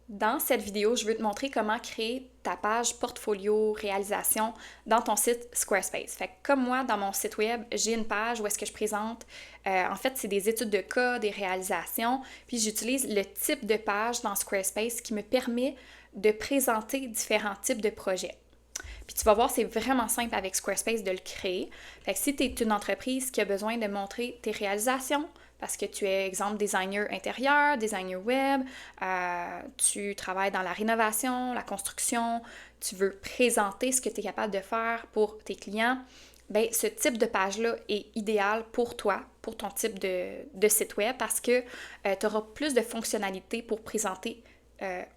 Dans cette vidéo, je veux te montrer comment créer ta page portfolio réalisation dans ton site Squarespace. Fait que comme moi, dans mon site web, j'ai une page où est-ce que je présente, en fait, c'est des études de cas, des réalisations, puis j'utilise le type de page dans Squarespace qui me permet de présenter différents types de projets. Puis tu vas voir, c'est vraiment simple avec Squarespace de le créer. Fait que si tu es une entreprise qui a besoin de montrer tes réalisations, parce que tu es, exemple, designer intérieur, designer web, tu travailles dans la rénovation, la construction, tu veux présenter ce que tu es capable de faire pour tes clients, bien, ce type de page-là est idéal pour toi, pour ton type de site web, parce que tu auras plus de fonctionnalités pour présenter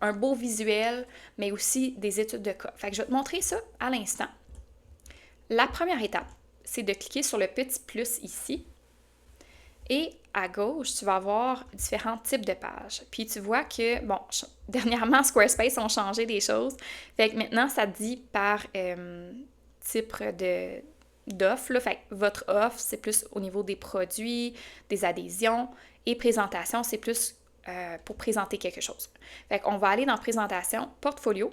un beau visuel, mais aussi des études de cas. Fait que je vais te montrer ça à l'instant. La première étape, c'est de cliquer sur le petit plus ici. Et à gauche, tu vas avoir différents types de pages. Puis tu vois que, bon, dernièrement, Squarespace ont changé des choses. Fait que maintenant, ça dit par type d'offre. Fait que votre offre, c'est plus au niveau des produits, des adhésions. Et présentation, c'est plus pour présenter quelque chose. Fait qu'on va aller dans présentation, portfolio.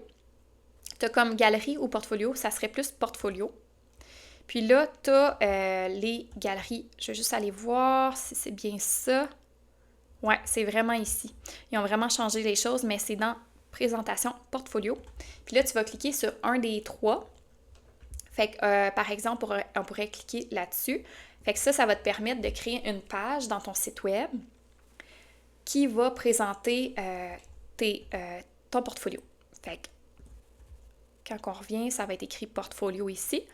Tu as comme galerie ou portfolio, ça serait plus portfolio. Puis là, tu as les galeries. Je vais juste aller voir si c'est bien ça. Ouais, c'est vraiment ici. Ils ont vraiment changé les choses, mais c'est dans présentation portfolio. Puis là, tu vas cliquer sur un des trois. Fait que, par exemple, on pourrait cliquer là-dessus. Fait que ça va te permettre de créer une page dans ton site web qui va présenter ton portfolio. Fait que, quand on revient, ça va être écrit portfolio ici.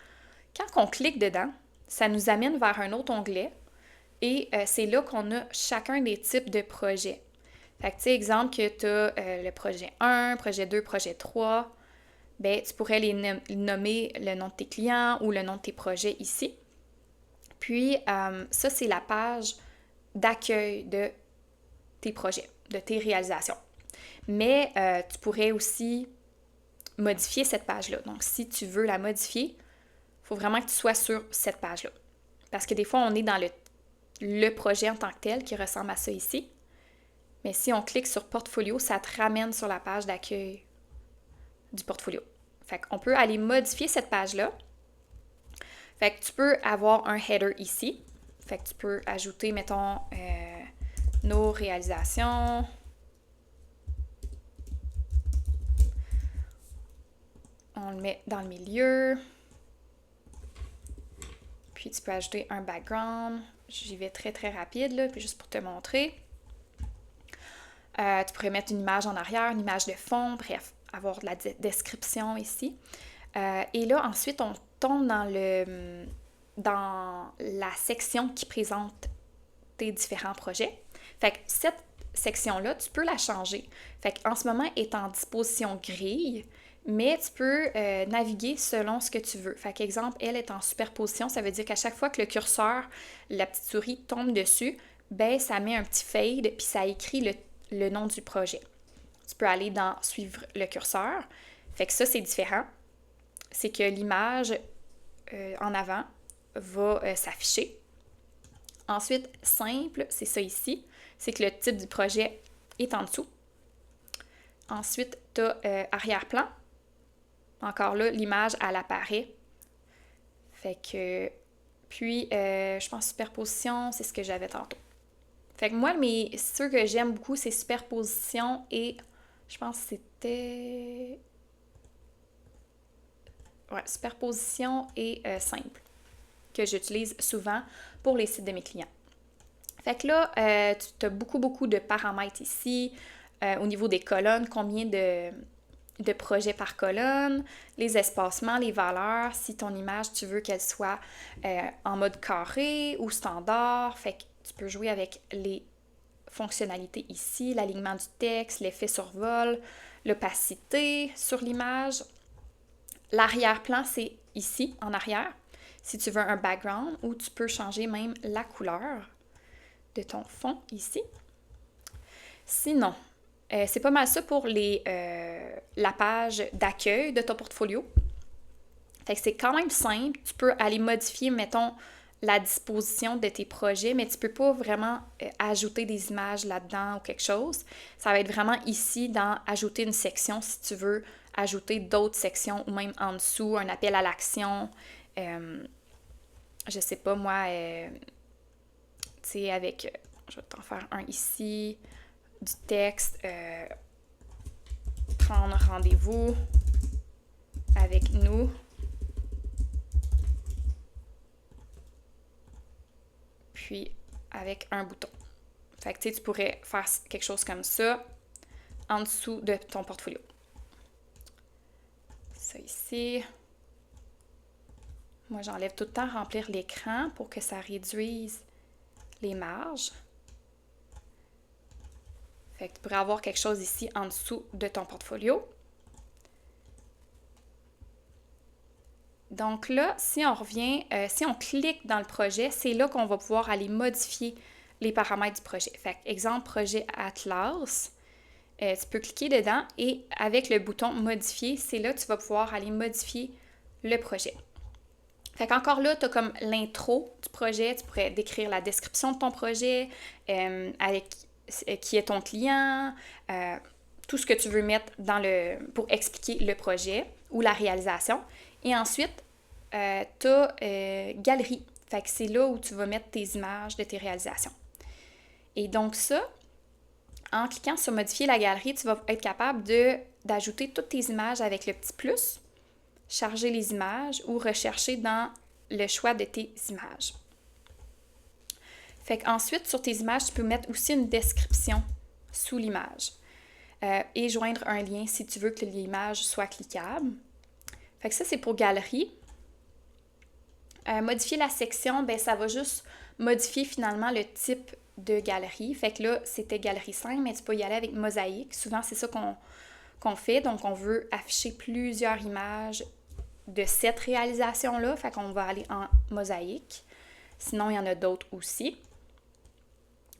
Quand on clique dedans, ça nous amène vers un autre onglet et c'est là qu'on a chacun des types de projets. Fait que, tu sais, exemple que tu as le projet 1, projet 2, projet 3, ben tu pourrais les nommer le nom de tes clients ou le nom de tes projets ici. Puis, ça, c'est la page d'accueil de tes projets, de tes réalisations. Mais tu pourrais aussi modifier cette page-là. Donc, si tu veux la modifier, il faut vraiment que tu sois sur cette page-là. Parce que des fois, on est dans le projet en tant que tel qui ressemble à ça ici. Mais si on clique sur portfolio, ça te ramène sur la page d'accueil du portfolio. Fait qu'on peut aller modifier cette page-là. Fait que tu peux avoir un header ici. Fait que tu peux ajouter, mettons, nos réalisations. On le met dans le milieu. Puis tu peux ajouter un background. J'y vais très très rapide, là, puis juste pour te montrer. Tu pourrais mettre une image en arrière, une image de fond, bref, avoir de la description ici. Et là, ensuite, on tombe dans la section qui présente tes différents projets. Fait que cette section-là, tu peux la changer. Fait qu'en ce moment, elle est en disposition grille, mais tu peux naviguer selon ce que tu veux. Fait qu'exemple, elle est en superposition, ça veut dire qu'à chaque fois que le curseur, la petite souris tombe dessus, ben ça met un petit fade, puis ça écrit le nom du projet. Tu peux aller dans suivre le curseur. Fait que ça, c'est différent. C'est que l'image en avant va s'afficher. Ensuite, simple, c'est ça ici. C'est que le type du projet est en dessous. Ensuite, tu as arrière-plan. Encore là, l'image, elle apparaît. Fait que... Puis, je pense superposition, c'est ce que j'avais tantôt. Fait que moi, ceux que j'aime beaucoup, c'est superposition et... Je pense que c'était... Ouais, superposition et simple, que j'utilise souvent pour les sites de mes clients. Fait que là, tu as beaucoup de paramètres ici. Au niveau des colonnes, combien de projets par colonne, les espacements, les valeurs, si ton image, tu veux qu'elle soit en mode carré ou standard. Fait que tu peux jouer avec les fonctionnalités ici, l'alignement du texte, l'effet survol, l'opacité sur l'image. L'arrière-plan, c'est ici, en arrière, si tu veux un background, ou tu peux changer même la couleur de ton fond ici. Sinon, c'est pas mal ça pour la page d'accueil de ton portfolio. Fait que c'est quand même simple. Tu peux aller modifier, mettons, la disposition de tes projets, mais tu peux pas vraiment ajouter des images là-dedans ou quelque chose. Ça va être vraiment ici dans ajouter une section si tu veux ajouter d'autres sections ou même en dessous, un appel à l'action. Je sais pas moi, tu sais, avec, je vais t'en faire un ici, du texte, prendre rendez-vous avec nous. Puis avec un bouton. Fait que tu pourrais faire quelque chose comme ça en dessous de ton portfolio. Ça ici. Moi, j'enlève tout le temps remplir l'écran pour que ça réduise les marges. Fait que tu pourrais avoir quelque chose ici en dessous de ton portfolio. Donc là, si on revient, si on clique dans le projet, c'est là qu'on va pouvoir aller modifier les paramètres du projet. Fait que, exemple, projet Atlas, tu peux cliquer dedans et avec le bouton modifier, c'est là que tu vas pouvoir aller modifier le projet. Fait qu'encore là, tu as comme l'intro du projet, tu pourrais décrire la description de ton projet, avec qui est ton client, tout ce que tu veux mettre pour expliquer le projet ou la réalisation. Et ensuite, tu as galerie. Fait que c'est là où tu vas mettre tes images de tes réalisations. Et donc ça, en cliquant sur modifier la galerie, tu vas être capable d'ajouter toutes tes images avec le petit plus, charger les images ou rechercher dans le choix de tes images. Fait qu'ensuite, sur tes images, tu peux mettre aussi une description sous l'image et joindre un lien si tu veux que l'image soit cliquable. Fait que ça, c'est pour galerie. Modifier la section, ben ça va juste modifier finalement le type de galerie. Fait que là, c'était galerie 5, mais tu peux y aller avec mosaïque. Souvent, c'est ça qu'on fait. Donc, on veut afficher plusieurs images de cette réalisation-là. Fait qu'on va aller en mosaïque. Sinon, il y en a d'autres aussi.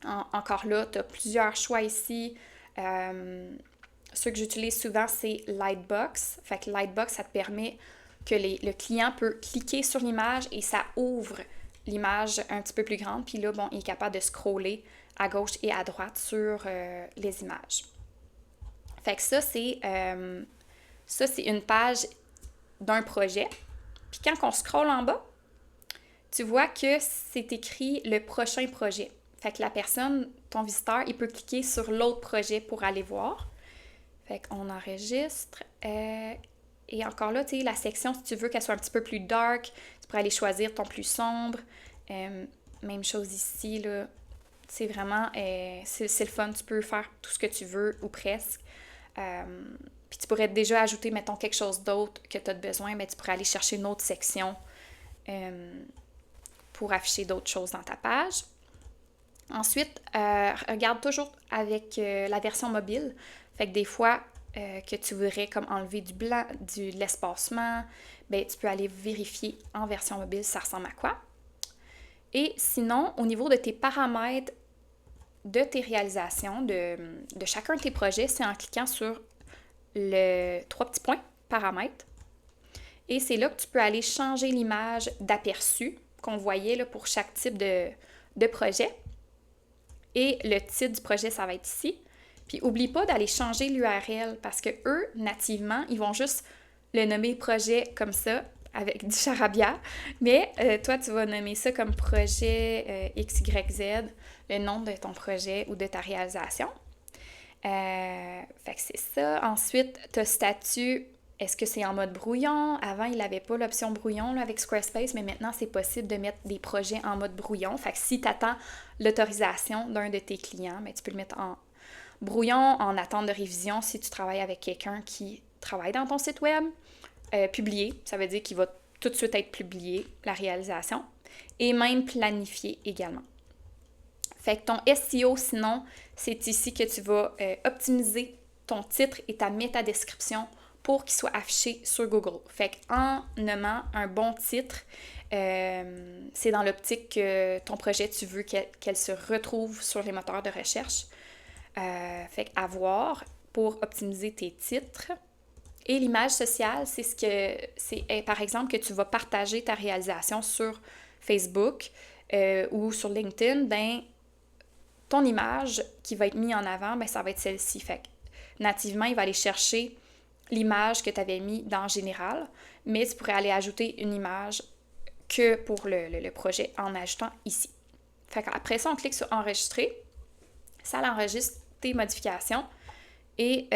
Encore là, tu as plusieurs choix ici. Ceux que j'utilise souvent, c'est Lightbox. Fait que Lightbox, ça te permet que le client peut cliquer sur l'image et ça ouvre l'image un petit peu plus grande. Puis là, bon, il est capable de scroller à gauche et à droite sur les images. Fait que ça, c'est une page d'un projet. Puis quand on scrolle en bas, tu vois que c'est écrit le prochain projet. Fait que la personne, ton visiteur, il peut cliquer sur l'autre projet pour aller voir. Fait qu'on enregistre. Et encore là, tu sais, la section, si tu veux qu'elle soit un petit peu plus dark, tu pourrais aller choisir ton plus sombre. Même chose ici, là. C'est vraiment, c'est le fun. Tu peux faire tout ce que tu veux, ou presque. Puis tu pourrais déjà ajouter, mettons, quelque chose d'autre que tu as besoin, mais tu pourrais aller chercher une autre section pour afficher d'autres choses dans ta page. Ensuite, regarde toujours avec la version mobile. Fait que des fois que tu voudrais comme enlever du blanc, de l'espacement, ben tu peux aller vérifier en version mobile ça ressemble à quoi. Et sinon, au niveau de tes paramètres de tes réalisations, de chacun de tes projets, c'est en cliquant sur le 3 petits points, paramètres. Et c'est là que tu peux aller changer l'image d'aperçu qu'on voyait là, pour chaque type de projet. Et le titre du projet, ça va être ici. Puis, oublie pas d'aller changer l'URL parce que eux, nativement, ils vont juste le nommer projet comme ça, avec du charabia. Mais toi, tu vas nommer ça comme projet XYZ, le nom de ton projet ou de ta réalisation. Fait que c'est ça. Ensuite, tu as statut. Est-ce que c'est en mode brouillon? Avant, il n'avait pas l'option brouillon là, avec Squarespace, mais maintenant, c'est possible de mettre des projets en mode brouillon. Fait que si tu attends l'autorisation d'un de tes clients, bien, tu peux le mettre en brouillon, en attente de révision si tu travailles avec quelqu'un qui travaille dans ton site web. Publier, ça veut dire qu'il va tout de suite être publié, la réalisation. Et même planifié également. Fait que ton SEO, sinon, c'est ici que tu vas optimiser ton titre et ta métadescription pour qu'il soit affiché sur Google. Fait qu'en nommant un bon titre, c'est dans l'optique que ton projet, tu veux qu'elle se retrouve sur les moteurs de recherche. Fait qu'à voir pour optimiser tes titres. Et l'image sociale, c'est par exemple, que tu vas partager ta réalisation sur Facebook ou sur LinkedIn, ben ton image qui va être mise en avant, ben ça va être celle-ci. Fait que nativement, il va aller chercher l'image que tu avais mis dans Général, mais tu pourrais aller ajouter une image que pour le projet en ajoutant ici. Fait qu'après ça, on clique sur Enregistrer. Ça enregistre tes modifications. Et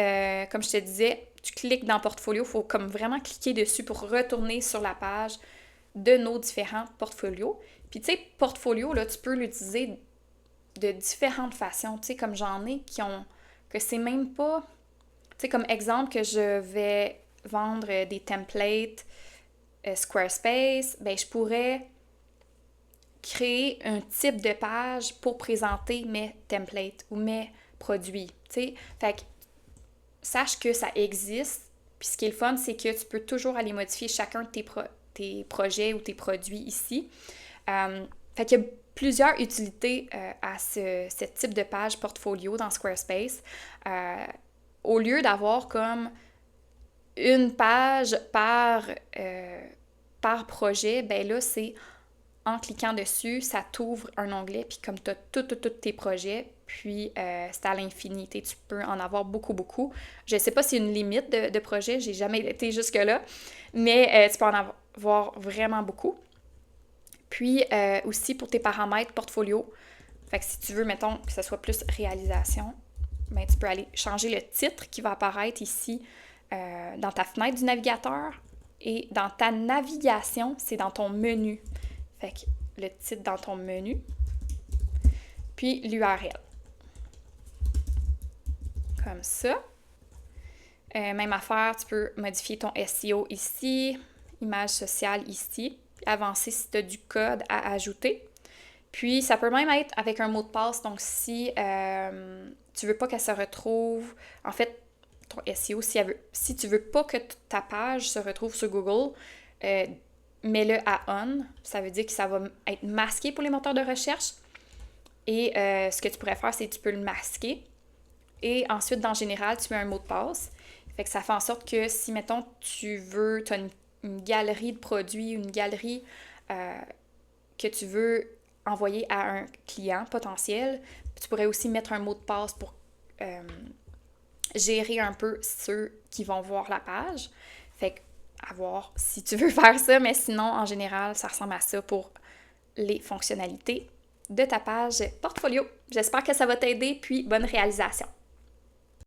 comme je te disais, tu cliques dans Portfolio, il faut comme vraiment cliquer dessus pour retourner sur la page de nos différents portfolios. Puis tu sais, Portfolio, là, tu peux l'utiliser de différentes façons. Tu sais, comme j'en ai que c'est même pas... Tu sais, comme exemple que je vais vendre des templates Squarespace, ben je pourrais créer un type de page pour présenter mes templates ou mes produits, tu sais. Fait que sache que ça existe, puis ce qui est le fun, c'est que tu peux toujours aller modifier chacun de tes projets ou tes produits ici. Fait qu'il y a plusieurs utilités à ce type de page portfolio dans Squarespace. Au lieu d'avoir comme une page par projet, ben là, c'est en cliquant dessus, ça t'ouvre un onglet, puis comme tu as tous tes projets, puis c'est à l'infini. Tu peux en avoir beaucoup, beaucoup. Je ne sais pas s'il y a une limite de projets, j'ai jamais été jusque-là, mais tu peux en avoir vraiment beaucoup. Puis aussi pour tes paramètres portfolio, fait que si tu veux, mettons, que ce soit plus réalisation, ben, tu peux aller changer le titre qui va apparaître ici dans ta fenêtre du navigateur. Et dans ta navigation, c'est dans ton menu. Fait que le titre dans ton menu. Puis l'URL. Comme ça. Même affaire, tu peux modifier ton SEO ici, image sociale ici, puis avancer si tu as du code à ajouter. Puis ça peut même être avec un mot de passe. Donc si tu veux pas qu'elle se retrouve, en fait, ton SEO, si tu veux pas que ta page se retrouve sur Google, mets-le à on. Ça veut dire que ça va être masqué pour les moteurs de recherche. Et ce que tu pourrais faire, c'est que tu peux le masquer. Et ensuite, dans Général, tu mets un mot de passe. Fait que ça fait en sorte que si, mettons, tu as une galerie de produits, une galerie que tu veux envoyer à un client potentiel, tu pourrais aussi mettre un mot de passe pour gérer un peu ceux qui vont voir la page. Fait que, à voir si tu veux faire ça, mais sinon, en général, ça ressemble à ça pour les fonctionnalités de ta page portfolio. J'espère que ça va t'aider, puis bonne réalisation!